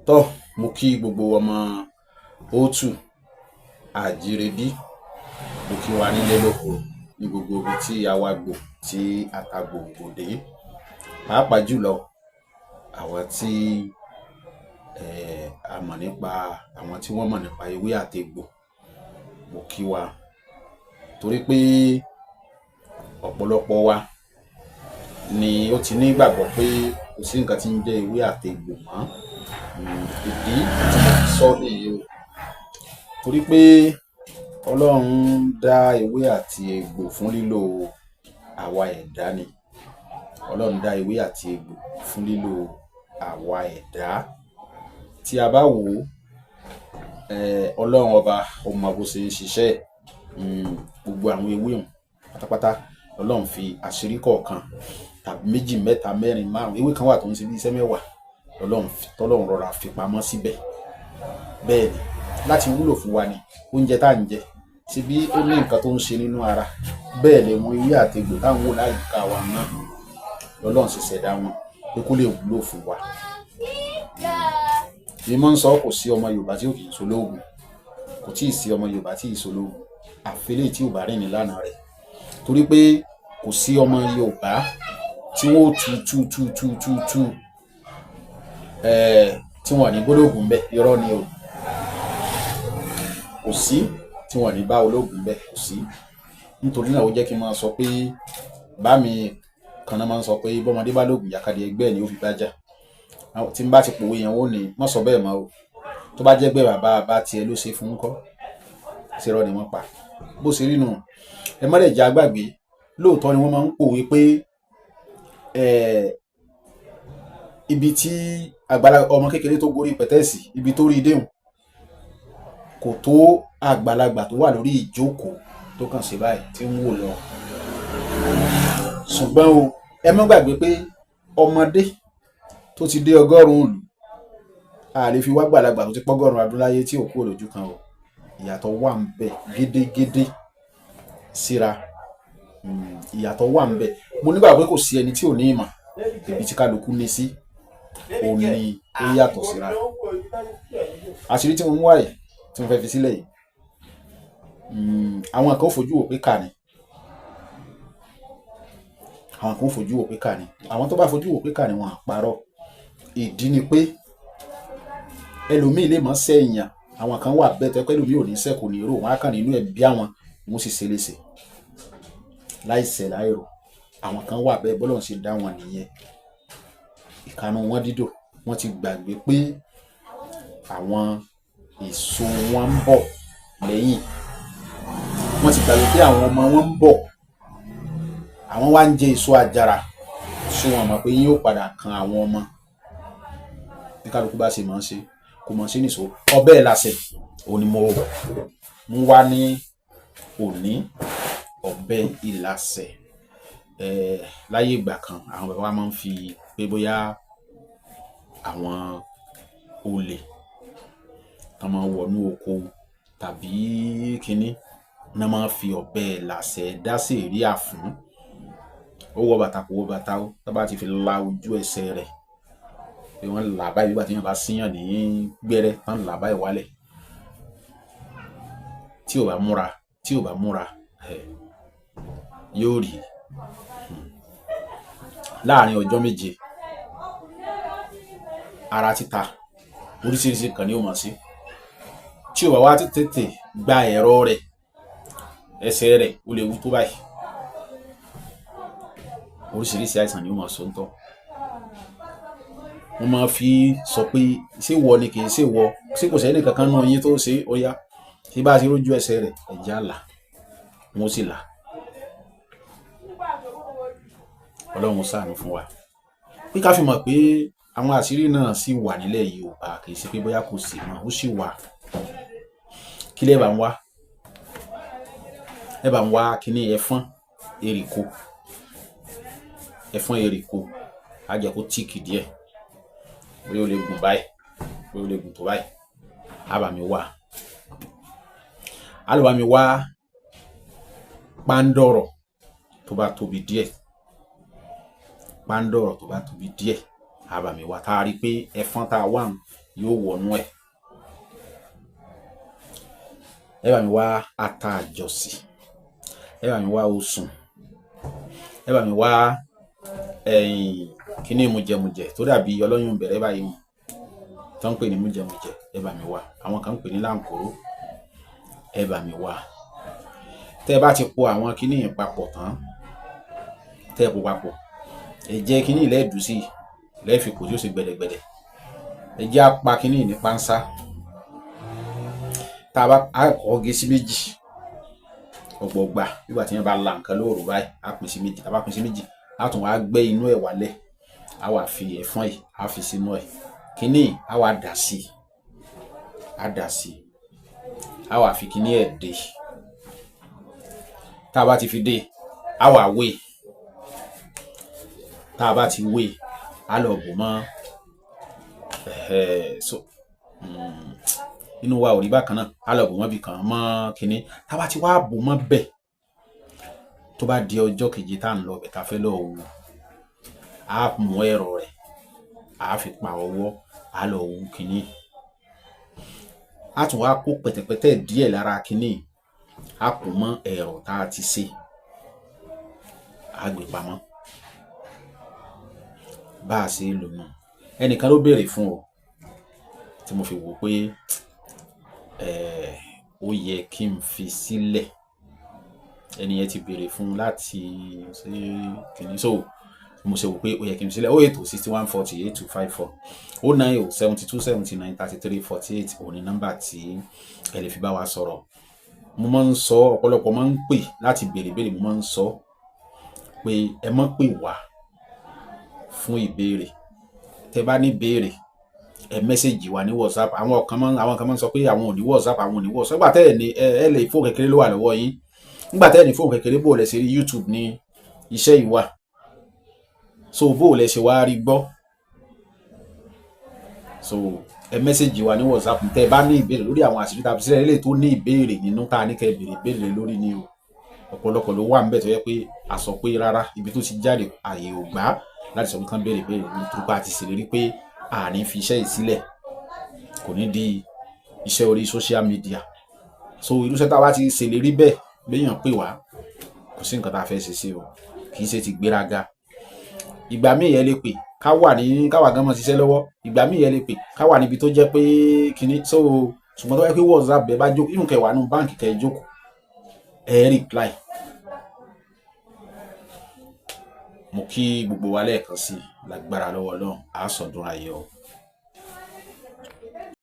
Tọ́ mo kí gbogbo ọmọ òtù àjírẹ́bí mo kí wa nílé lóko ní gbogbo ibi tí àwa gbò tí àtàgbòǹgbò dé pàápàá jùlọ àwọn tí a mọ̀ nípa àwọn tí wọ́n mọ̀ nípa ewé àtegbò. Mo kí wa torí pé ọ̀pọ̀lọpọ̀ wa ni ó ti ní ìgbàgbọ́ pé kò sí nǹkan tí ń jẹ́ ewé àtegbò mọ́. Ìdí tí mo fi sọ nìyí o, torí pé Ọlọ́run dá ewé àti egbò fún lílò àwa ẹ̀dá ni. Ọlọ́run dá ewé àti egbò fún lílò àwa ẹ̀dá. Tí a bá wò ó, Ọlọ́run ọba ó mọ bó ṣe ń ṣiṣẹ́. Gbogbo àwọn ewé ọ̀hún pátápátá Ọlọ́run fi àṣírí kọ̀ọ̀kan tàbí méjì mẹ́ta mẹ́rin márùn ewé kan wà tó ń ṣe bí iṣẹ́ mẹ́wàá tọ́lọ́run rọra fi pamọ́ síbẹ̀. Bẹ́ẹ̀ ni láti wúlò fún wa ni oúnjẹ tá à ń jẹ ṣe bí ó ní nǹkan tó ń ṣe nínú ara. Bẹ́ẹ̀ lè mú ewé àti egbò táwọn wò láyìíká wa náà Ọlọ́run sì ṣẹ̀dá wọn pé kó lè wúlò fún wa. Èmi ń sọ kò sí ọmọ Yorùbá tí ò kì í ṣolóògùn, kò tí ì sí ọmọ Yorùbá tí ì ṣolóògùn àfẹ́lẹ́ tí ò bá rìn ní lánàá rẹ̀, torí pé kò sí ọmọ Yorùbá tí wọ́n tú tí wọ́n ní gbólógùn bẹ́ẹ̀, irọ́ ni o. Kò sí tí wọ́n ní bá ológun bẹ́ẹ̀, kò sí. Nítorí náà ó jẹ́ kí n máa sọ pé bá mi kan náà máa ń sọ pé bọ́mọdé bá lóògùn ìjàkadì ẹgbẹ́ ni ó fi bá jà. Tí n bá ti pòwe yẹn ó ní má sọ bẹ́ẹ̀ mọ́ o, tó bá jẹ́ pé bàbá tiẹ̀ ló ṣe fún kọ́, ṣe irọ́ ni wọ́n pa. Bó ṣe rí nù, ẹ má lè jẹ́ àgbàgbé. Lóòótọ́ ni wọ́n máa ń pòwe pé ibi tí ọmọ kékeré tó gorí pẹ̀tẹ́ẹ̀sì, ibi tó rí déhùn kò tó àgbàlagbà tó wà lórí ìjókòó tó kàn ṣe báyìí tí ń wò lọ. Ṣùgbọ́n o, ẹ má gbàgbé pé ọmọdé tó ti dé 100 ìlú a lè fi wá gbàlagbà tó ti pọ́ 100 ọdún láyé tí ò kúrò lójú kan o. Ìyàtọ̀ wà ń bẹ gédégédé síra. Ìyàtọ̀ wà ń bẹ. Mo nígbàgbọ́ pé kò sí ẹni tí ò ní ìmọ̀, ibi tí kálukú ní sí òun ni ó yàtọ̀ síra. Àṣírí tí mo ń wá yìí tí mo fẹ́ fi sílẹ̀ yìí, àwọn kan fojú wò pé kà ni, àwọn kan fojú wò pé kà ni. Àwọn tó bá fojú wò pé kà ni wọn á parọ́. Ìdí ni pé ẹlòmíì lè mọ̀ sẹ́yìn, àwọn kan wà bẹ́ẹ̀ tẹ́ pé ẹlòmíì ò ní sẹ́ kò ní rò, wọ́n á kàn nínú ẹ̀bí àwọn wọ́n sì ṣe léṣe láìṣẹ̀ láìrò. Àwọn kan wà bẹ́ẹ̀ bọ́lọ́run ṣe dá wọn nìyẹn. Ìkànnì wọn dídò, wọ́n ti gbàgbé pé àwọn èso wọn ń bọ̀ lẹ́yìn. Wọ́n ti gbàgbé pé àwọn ọmọ wọn ń bọ̀, àwọn wá ń jẹ èso àjàrà, ṣé wọn mọ̀ pé yóò padà kan àwọn ọmọ. Bí kálukú bá ṣe máa ń ṣe kò mọ̀ sí nìṣó. Ọbẹ̀ ìlàsẹ̀ òní mo mú wá ní òní. Ọbẹ̀ ìlàsẹ̀ láyé ìgbà kan àwọn bàbá wa máa ń fi pé bóyá àwọn olè tán máa ń wọnú oko tàbí kínní náà máa ń fi ọbẹ̀ ìlàsẹ̀ dá sèríà fún. Ó wọ bàtà kò wọ bàtà ó, tó bá ti fi la ojú ẹsẹ̀ rẹ̀ pé wọ́n là báyìí nígbà tí wọ́n bá síyàn ní gbẹ́rẹ́ tán là báyìí wálẹ̀. Tí ò bá múra yóò rí láàrin ọjọ́ 7 ara títa oríṣiríṣi kan ni ó mọ̀ sí. Tí ò bá wá tètè gba ẹ̀rọ rẹ̀, ẹsẹ̀ rẹ̀ ó lè wú tó báyìí. Oríṣiríṣi àìsàn ni ó mọ̀ sóńtọ́. Wọ́n máa fi sọ pé ṣé wọ ni kì í ṣe wọ, ṣé kò sẹ́ni kankan náà yín tó ṣe ó yá. Tí bá ṣe rójú ẹsẹ̀ rẹ̀ ẹ̀jẹ̀ àlà wọ́n sì là. Ọlọ́run ṣàánú fún wa. Bí ká fi mọ̀ pé àwọn àṣírí náà sì wà nílẹ̀ Yorùbá, kì í ṣe pé bóyá kò sí mọ́, ó sì wà. Kí lẹ bá ń wá? Ẹ bá ń wá kíní ẹfọ́n èrìkó. Ẹfọ́n èrìkó á jẹ́ kó tíìkì díẹ̀. Bóyá ó lè gùn báyìí, bóyá ó lè gùn tó báyìí. Á bá mi wá. Á lọ bá mi wá pándọ̀rọ̀ tó bá tóbi díẹ̀. Pándọ̀rọ̀ tó bá tóbi díẹ̀ á bá mi wá. Tá a rí pé ẹfọ́n tá a wà yóò wọnú ẹ̀. ẹ bá mi wá ata àjọsí, ẹ bá mi wá osùn, ẹ bá mi wá kíní mujẹmujẹ tó dàbí ọlọ́yún bẹ̀rẹ̀ báyìí mu tó ń pè ní mujẹmujẹ, ẹ bá mi wá. àwọn kan ń pè ní láǹkóró, ẹ bá mi wá. tẹ́ bá ti po àwọn kíní yẹn papọ̀ tán, tẹ́ po papọ̀, ẹ jẹ́ kíní lẹ́ẹ̀dù sí lẹ́ẹ̀fì kò tí ó sì gbẹ̀dẹ̀gbẹ̀dẹ̀, ẹ jẹ́ apá kíní ní pánsá. tá a bá kọ́ gé sí méjì ọ̀gbọ̀gba nígbà tí wọ́n bá la nǹkan lóòrùn báyìí, á pín sí méjì. tá a bá pín sí méjì, á tún wá gbé inú ẹ̀ wálẹ̀, á wá fi ẹ̀fọ́n yìí á fi sínú ẹ̀, kíní á wá dà sí, á wá fi kíní ẹ̀ dé. tá a bá ti fi dé, á wá wé. tá a bá ti wé, á lọ bò mọ́ inú wa ò rí bákan náà, á lọ bò mọ́ bí kan mọ́ kíní. tá a bá ti wá bò mọ́ bẹ̀, tó bá di ọjọ́ kejì tá à ń lọ bẹ̀ tá a fẹ́ lọ wò, á mú ẹ̀rọ rẹ̀, á fi pa ọwọ́, á lọ wò kíní. á tún wá kó pẹ̀tẹ̀pẹ̀tẹ̀ díẹ̀ lára kíní, á kó mọ́ ẹ̀rọ tá a ti ṣe, á gbé pamọ́. bá a ṣe lò náà, ẹnìkan ló béèrè fún ọ tí mo fi wò pé ó yẹ kí n fi sílẹ̀. ẹni yẹn ti béèrè fún láti ṣe kìíní, so mo ṣe wò pé ó yẹ kí n fi sílẹ̀. 08061488254 09072793348 òní nọ́mbà tí ẹ lè fi bá wa sọ̀rọ̀. mo máa ń sọ, ọ̀pọ̀lọpọ̀ máa ń pè láti béèrè, mo máa ń sọ pé ẹ má pè wá fún ìbéèrè. tẹ́ bá ní béèrè, ẹ mẹ́sẹ̀gì wa ní WhatsApp. àwọn kan máa ń sọ pé àwọn ò ní WhatsApp, nígbà tẹ́ ẹ ní ẹ lè fóònù kékeré ló wà lọ́wọ́ yín. nígbà tẹ́ ẹ ní fóònù kékeré, bó lẹ ṣe rí YouTube ní iṣẹ́ yìí wà, so bó lẹ ṣe wá rí gbọ́. so ẹ mẹ́sẹ̀gì wa ní WhatsApp tẹ́ ẹ bá ní ìbéèrè lórí àwọn àṣírí tàbí sílẹ̀ eléyìí tó ní ìbéèrè nínú tá a ní kẹ́ béèrè lórí ni o. ọ̀pọ̀lọpọ̀ ló wà níbẹ̀ tó yẹ pé a sọ pé rárá, ibi tó ti jáde àyè ò gbà láti sọ pé kán béèrè nítorí pé a ti ṣèlérí pé àní fi iṣẹ́ yìí sílẹ̀, kò ní di iṣẹ́ orí social media. so irúṣẹ́ tá a bá ti ṣèlérí bẹ́ẹ̀, béèyàn pè wá, kò sí nǹkan tá a fẹ́ ṣe sí o, kì í ṣe ti gbéraga. ìgbà míì ẹ lè pè káwa gan mọ́ ṣiṣẹ́ lọ́wọ́, ìgbà míì ẹ lè pè káwa níbi tó jẹ́ pé kíní. so ṣùgbọ́n tó yẹ pé WhatsApp bẹ́ẹ̀ bá jókòó, ìhùn kẹwàá nù báǹkì kẹ jókòó, ẹ reply. mo kí gbogbo wa lẹ́ẹ̀kan sí lágbára lọ́wọ́ Ọlọ́run, á sọ̀dún ayọ̀.